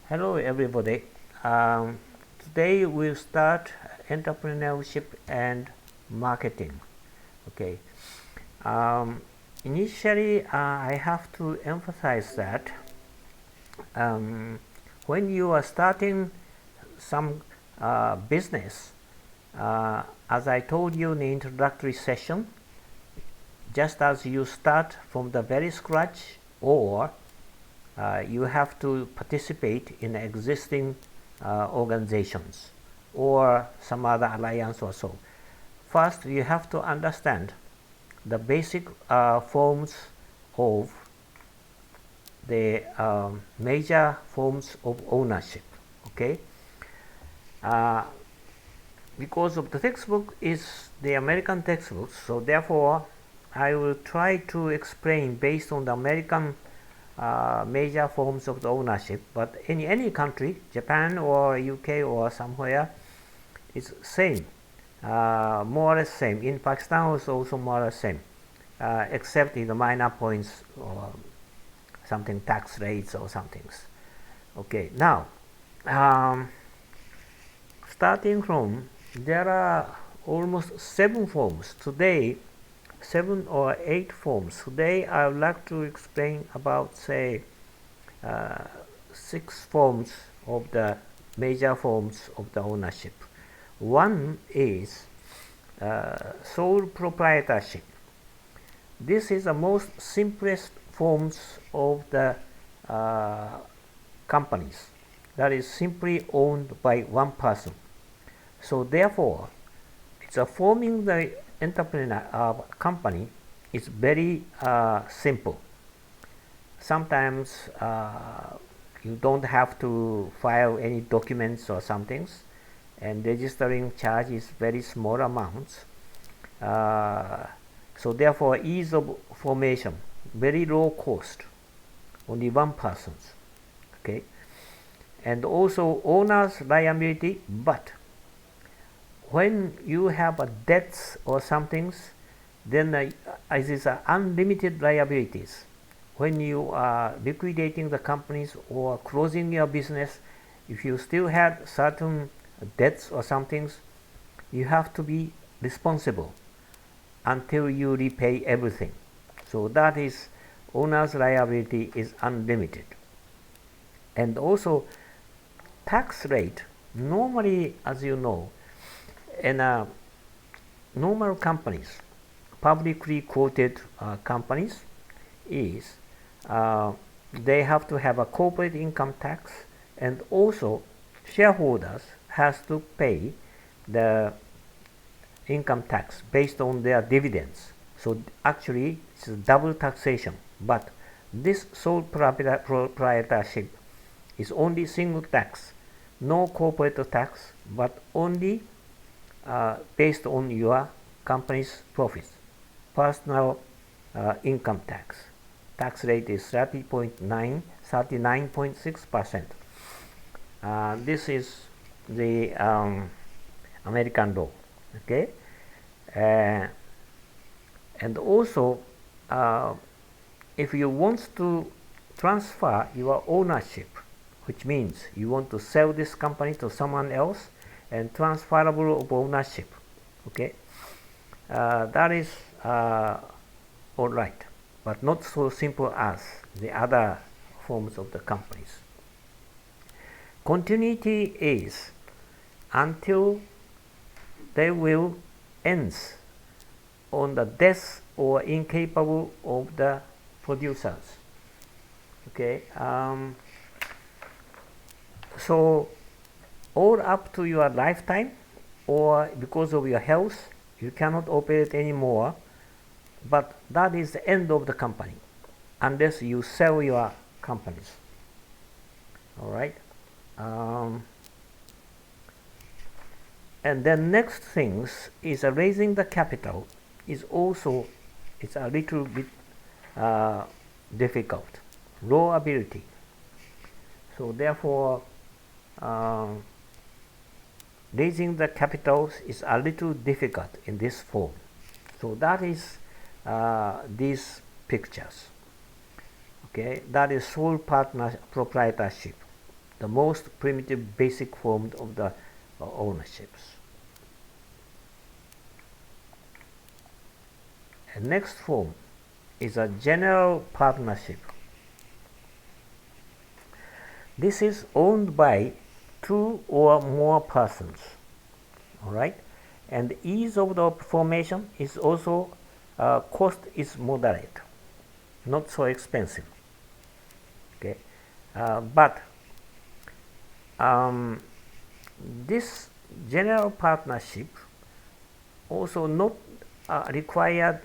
Hello everybody. Today we'll start entrepreneurship and marketing. Okay. Initially, I have to emphasize that um, when you are starting some business, as I told you in the introductory session, just as you start from the very scratch, or you have to participate in existing organizations or some other alliance or so. First, you have to understand the basic forms of the major forms of ownership. Okay, because of the textbook is the American textbook, so therefore I will try to explain based on the American major forms of the ownership, but in any country, Japan or UK or somewhere, it's same, more or less same. In Pakistan, it's also more or less same, except in the minor points or something tax rates or some things. Okay, now starting from, there are almost 7 forms today, 7 or 8 forms. Today I would like to explain about, say, 6 forms of the major forms of the ownership. One is sole proprietorship. This is the most simplest forms of the companies, that is simply owned by one person. So therefore, it's forming the entrepreneur company is very simple. Sometimes you don't have to file any documents or some things, and registering charge is very small amounts. So therefore, ease of formation, very low cost, only one person. Okay, and also owner's liability, but when you have a debts or some things, then it is unlimited liabilities. When you are liquidating the companies or closing your business, if you still had certain debts or some things, you have to be responsible until you repay everything. So that is, owner's liability is unlimited. And also tax rate, normally, as you know, in normal companies, publicly quoted companies, is they have to have a corporate income tax, and also shareholders has to pay the income tax based on their dividends. So actually it's a double taxation, but this sole proprietorship is only single tax, no corporate tax, but only based on your company's profits. Personal income tax. Tax rate is 39.6%. This is the American law. Okay, and also if you want to transfer your ownership, which means you want to sell this company to someone else, and transferable of ownership, okay, that is all right, but not so simple as the other forms of the companies. Continuity is until they will end on the death or incapable of the producers. Okay, so all up to your lifetime, or because of your health you cannot operate anymore, but that is the end of the company unless you sell your companies. All right, and then next things is raising the capital is also, it's a little bit difficult, low ability. So therefore raising the capitals is a little difficult in this form. So that is these pictures. Okay, that is sole proprietorship. the most primitive basic form of the ownerships. And next form is a general partnership. This is owned by two or more persons. All right, and the ease of the formation is also cost is moderate, not so expensive. Okay, but this general partnership also not required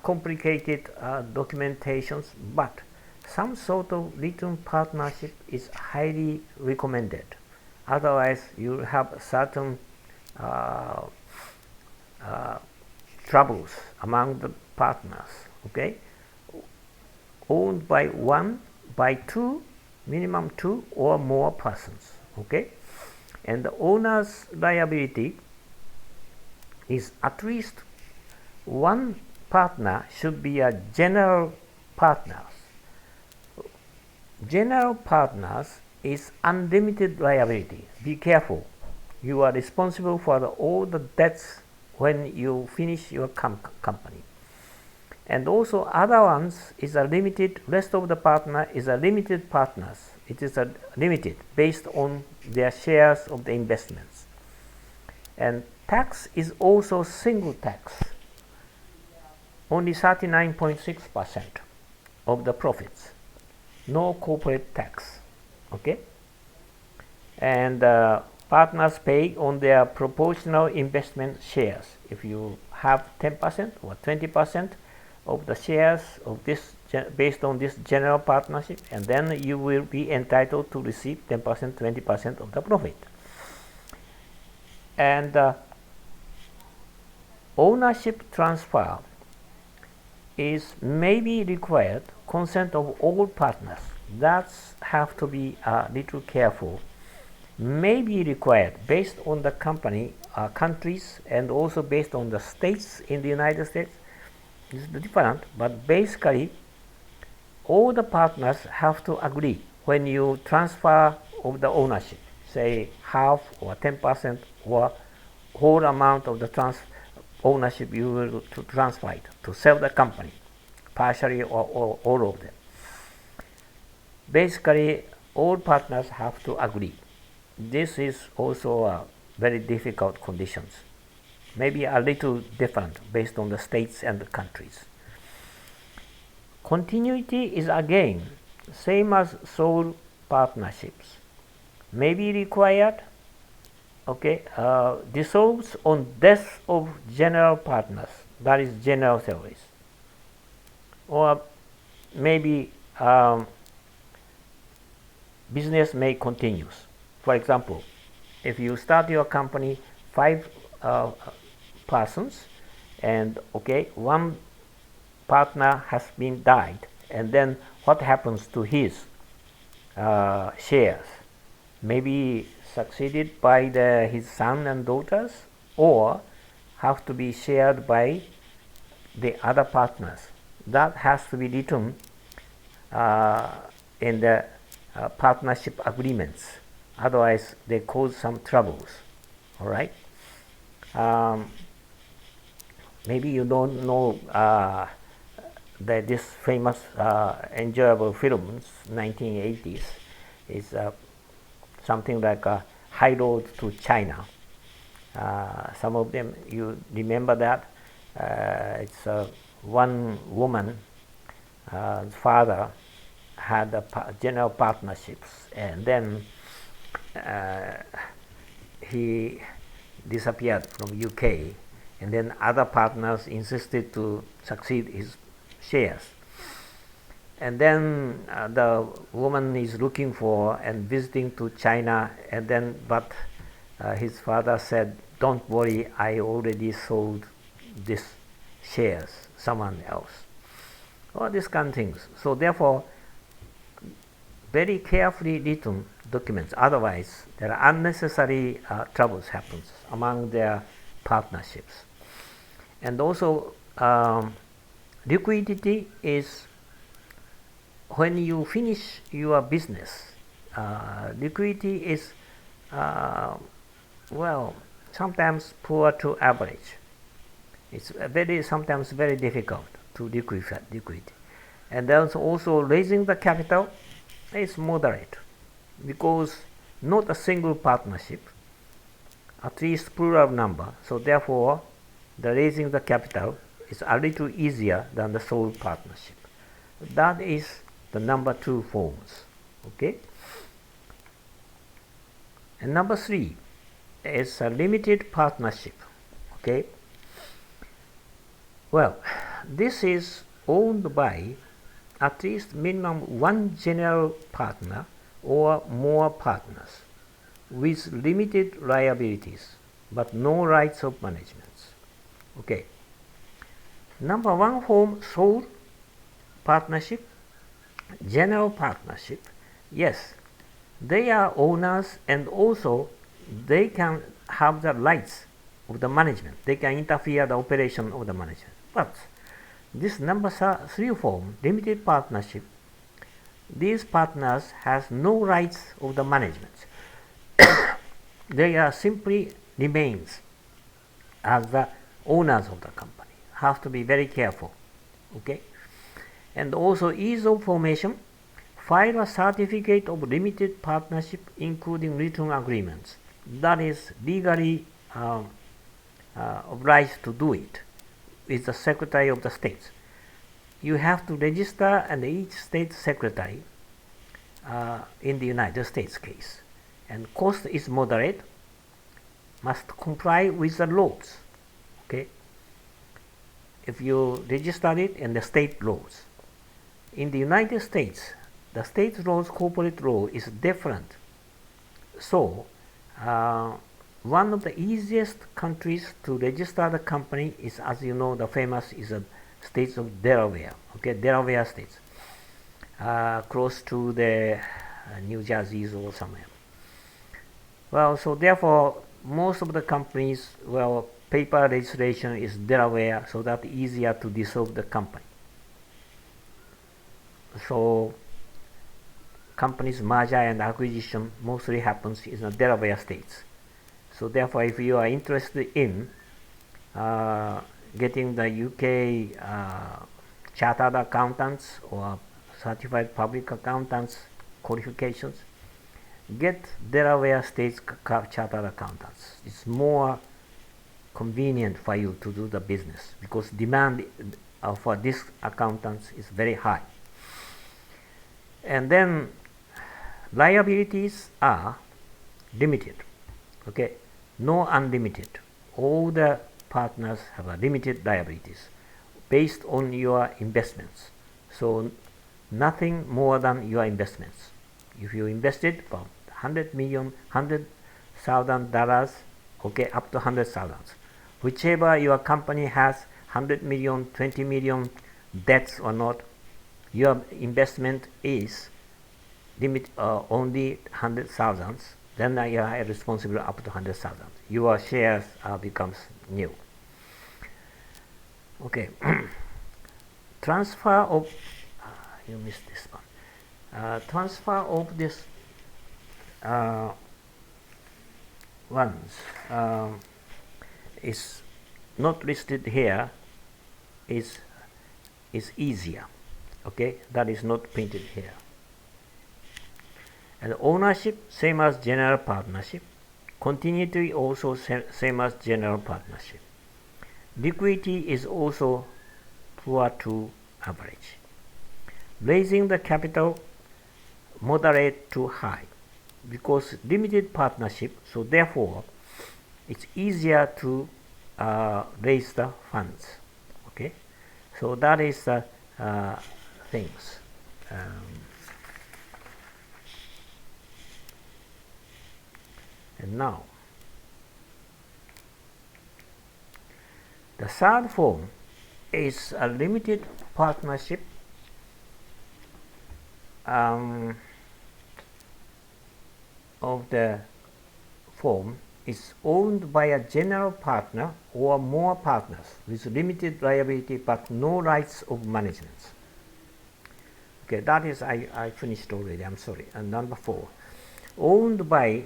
complicated documentations, but some sort of written partnership is highly recommended. Otherwise, you have certain troubles among the partners. Okay, owned by one, by two, minimum two or more persons. Okay, and the owner's liability is at least one partner should be a general partner. General partners is unlimited liability. Be careful. You are responsible for all the debts when you finish your company. And also other ones is a limited, rest of the partner is a limited partners. It is a limited based on their shares of the investments. And tax is also single tax. Only 39.6% of the profits. No corporate tax. Okay? And partners pay on their proportional investment shares. If you have 10% or 20% of the shares of this based on this general partnership, and then you will be entitled to receive 10%, 20% of the profit. And ownership transfer is maybe required consent of all partners. That have to be a little careful. May be required based on the company, countries, and also based on the states in the United States. It's different, but basically all the partners have to agree when you transfer of the ownership, say half or 10% or whole amount of the ownership you will to transfer it to sell the company, partially or all of them. Basically, all partners have to agree. This is also a very difficult conditions. Maybe a little different based on the states and the countries. Continuity is again same as sole partnerships. May be required. Okay, dissolves on death of general partners. That is general theories. Or maybe business may continue. For example, if you start your company 5 persons, and okay, one partner has been died, and then what happens to his shares? Maybe succeeded by his son and daughters, or have to be shared by the other partners. That has to be written in the partnership agreements. Otherwise, they cause some troubles. All right. Maybe you don't know that this famous enjoyable films, 1980s, is something like a High Road to China. Some of them you remember that. It's one woman father had general partnerships, and then he disappeared from UK, and then other partners insisted to succeed his shares. And then the woman is looking for and visiting to China, and then but his father said, "Don't worry, I already sold this shares someone else." All these kind of things. So therefore, very carefully written documents. Otherwise, there are unnecessary troubles happens among their partnerships. And also, liquidity is when you finish your business, liquidity is well, sometimes poor to average. It's sometimes very difficult to liquidity. And then also raising the capital is moderate, because not a single partnership, at least plural number. So therefore, the raising the capital is a little easier than the sole partnership. That is the number 2 forms. Okay. And number 3 is a limited partnership. Okay. Well, this is owned by at least minimum one general partner or more partners with limited liabilities but no rights of management. Okay. Number 1 form, sole partnership, general partnership. Yes, they are owners, and also they can have the rights of the management. They can interfere the operation of the management. But this number 3 form, limited partnership, these partners has no rights of the management. They are simply remains as the owners of the company. Have to be very careful. Okay. And also ease of formation. File a certificate of limited partnership, including written agreements. That is legally obliged to do it with the Secretary of the State. You have to register and each state secretary in the United States case. And cost is moderate, must comply with the laws. Okay. If you register it in the state laws. In the United States, the state laws, corporate law is different. So, one of the easiest countries to register the company is, as you know, the famous is the states of Delaware. Okay, Delaware states, close to the New Jersey or somewhere. Well, so therefore, most of the companies, well, paper registration is Delaware, so that easier to dissolve the company. So companies merger and acquisition mostly happens in the Delaware states. So therefore, if you are interested in getting the UK chartered accountants or certified public accountants qualifications, get Delaware state's chartered accountants. It's more convenient for you to do the business because demand for these accountants is very high. And then liabilities are limited. Okay, no unlimited. All the partners have a limited liabilities based on your investments. So nothing more than your investments. If you invested for $100,000, okay, up to 100,000, whichever your company has 100 million, 20 million debts or not, your investment is limit only 100,000. Then you are responsible up to 100,000. Your shares becomes new. Okay. Transfer of you missed this one. Transfer of this ones is not listed here. Is easier. Okay, that is not printed here. And ownership, same as general partnership. Continuity also same as general partnership. Liquidity is also poor to average. Raising the capital, moderate to high, because limited partnership, so therefore it's easier to raise the funds. Okay, so that is the things. And now, the third form is a limited partnership of the form is owned by a general partner or more partners with limited liability but no rights of management. Okay, that is I finished already. I'm sorry. And number 4, owned by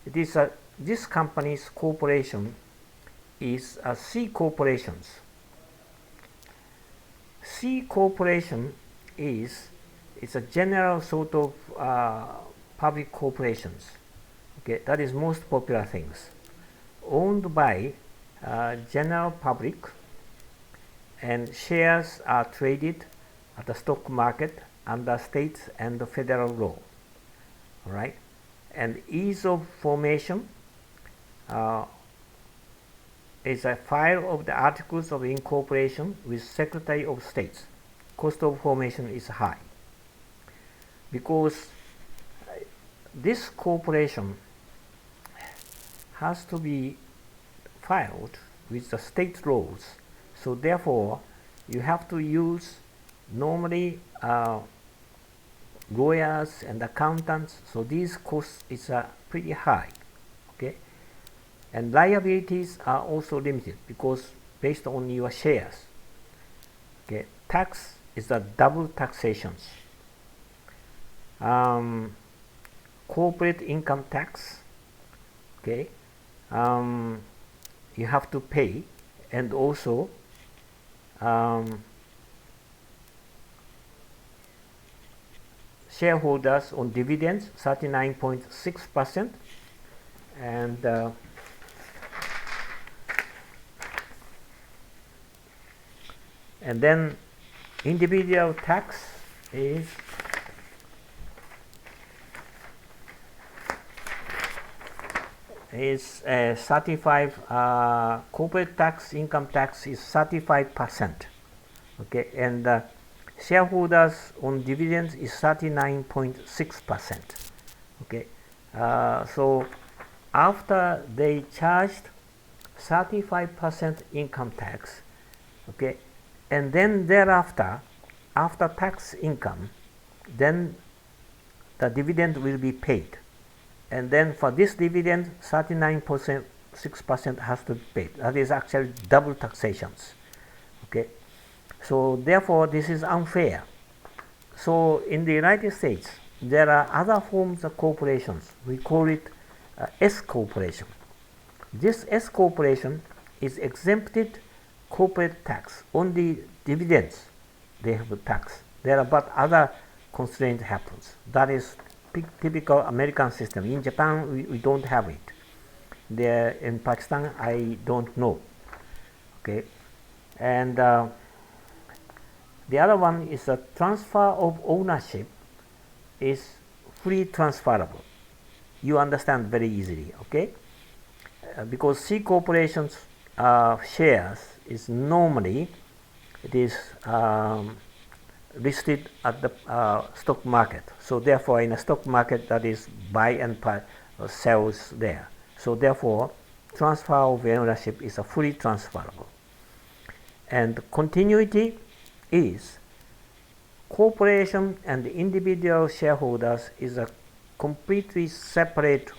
it is this company's corporation is C corporations. C corporation is it's a general sort of public corporations. Okay, that is most popular things. Owned by general public, and shares are traded at the stock market under state and the federal law. All right, and ease of formation is a file of the articles of incorporation with Secretary of State. Cost of formation is high because this corporation has to be filed with the state laws. So therefore, you have to use normally lawyers and accountants. So these costs is pretty high. Okay, and liabilities are also limited because based on your shares. Okay, tax is a double taxations. Corporate income tax. Okay, you have to pay, and also shareholders on dividends 39.6%, and then individual tax is is 35. Corporate tax, income tax is 35%. Okay, and shareholders on dividends is 39.6%. Okay, so after they charged 35% income tax, okay, and then thereafter, after tax income, then the dividend will be paid. And then for this dividend, 39.6% has to be paid. That is actually double taxations. Okay, so therefore this is unfair. So in the United States, there are other forms of corporations. We call it S corporation. This S corporation is exempted corporate tax. Only dividends they have a tax. There are but other constraint happens. That is typical American system. In Japan, we don't have it. There in Pakistan, I don't know. Okay, and the other one is a transfer of ownership is free transferable. You understand very easily. Okay, because C corporations shares is normally it is listed at the stock market. So therefore, in a stock market, that is buy and sells there. So therefore, transfer of ownership is a fully transferable. And continuity is corporation and individual shareholders is a completely separate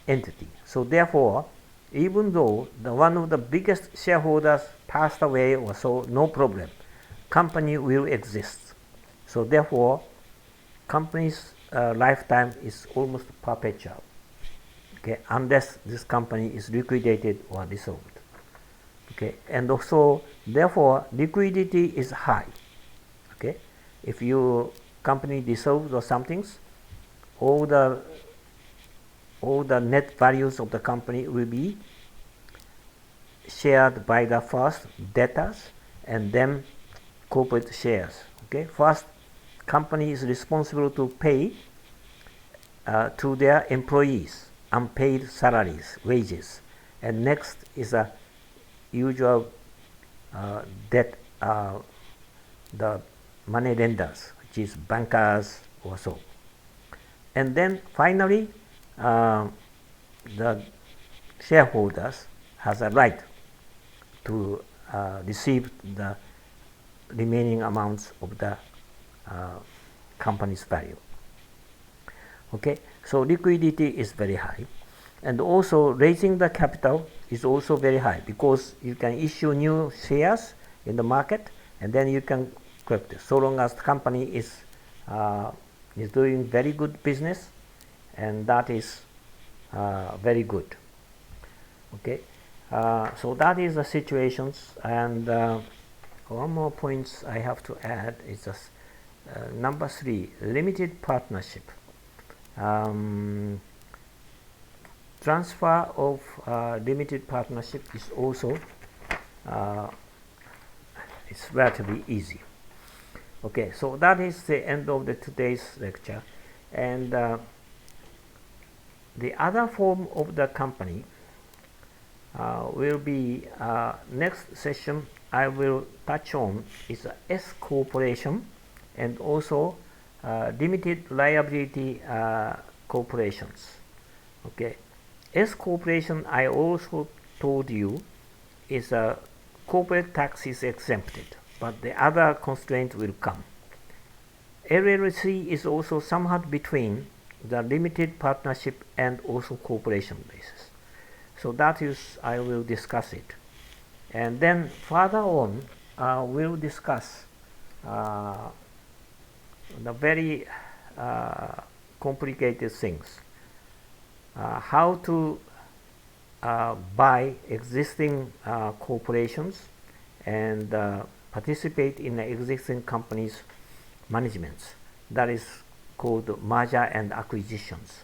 entity. So therefore, even though the one of the biggest shareholders passed away or so, no problem. Company will exist. So therefore, company's lifetime is almost perpetual. Okay, unless this company is liquidated or dissolved. Okay, and also therefore liquidity is high. Okay, if your company dissolves or something, all the net values of the company will be shared by the first debtors and then corporate shares. Okay, first company is responsible to pay to their employees unpaid salaries, wages, and next is a usual debt, the money lenders, which is bankers or so, and then finally the shareholders has a right to receive the remaining amounts of the company's value. Okay, so liquidity is very high, and also raising the capital is also very high because you can issue new shares in the market, and then you can correct. So long as the company is doing very good business, and that is very good. Okay, so that is the situations. And one more points I have to add is just, number 3, limited partnership. Transfer of limited partnership is also it's relatively easy. Okay, so that is the end of the today's lecture. And the other form of the company will be next session. I will touch on is S corporation and also limited liability corporations. Okay, S corporation, I also told you, is a corporate tax is exempted, but the other constraint will come. LLC is also somewhat between the limited partnership and also corporation basis. So that is, I will discuss it. And then further on, we'll discuss the very complicated things. How to buy existing corporations and participate in the existing companies' managements. That is called merger and acquisitions.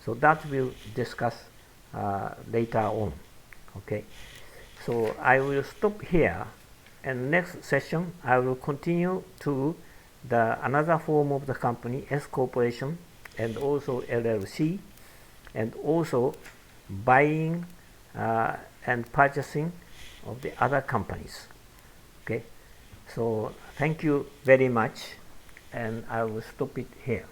So that we'll discuss later on. Okay, so I will stop here, and next session I will continue to the another form of the company, S corporation, and also LLC, and also buying and purchasing of the other companies. Okay, so thank you very much, and I will stop it here.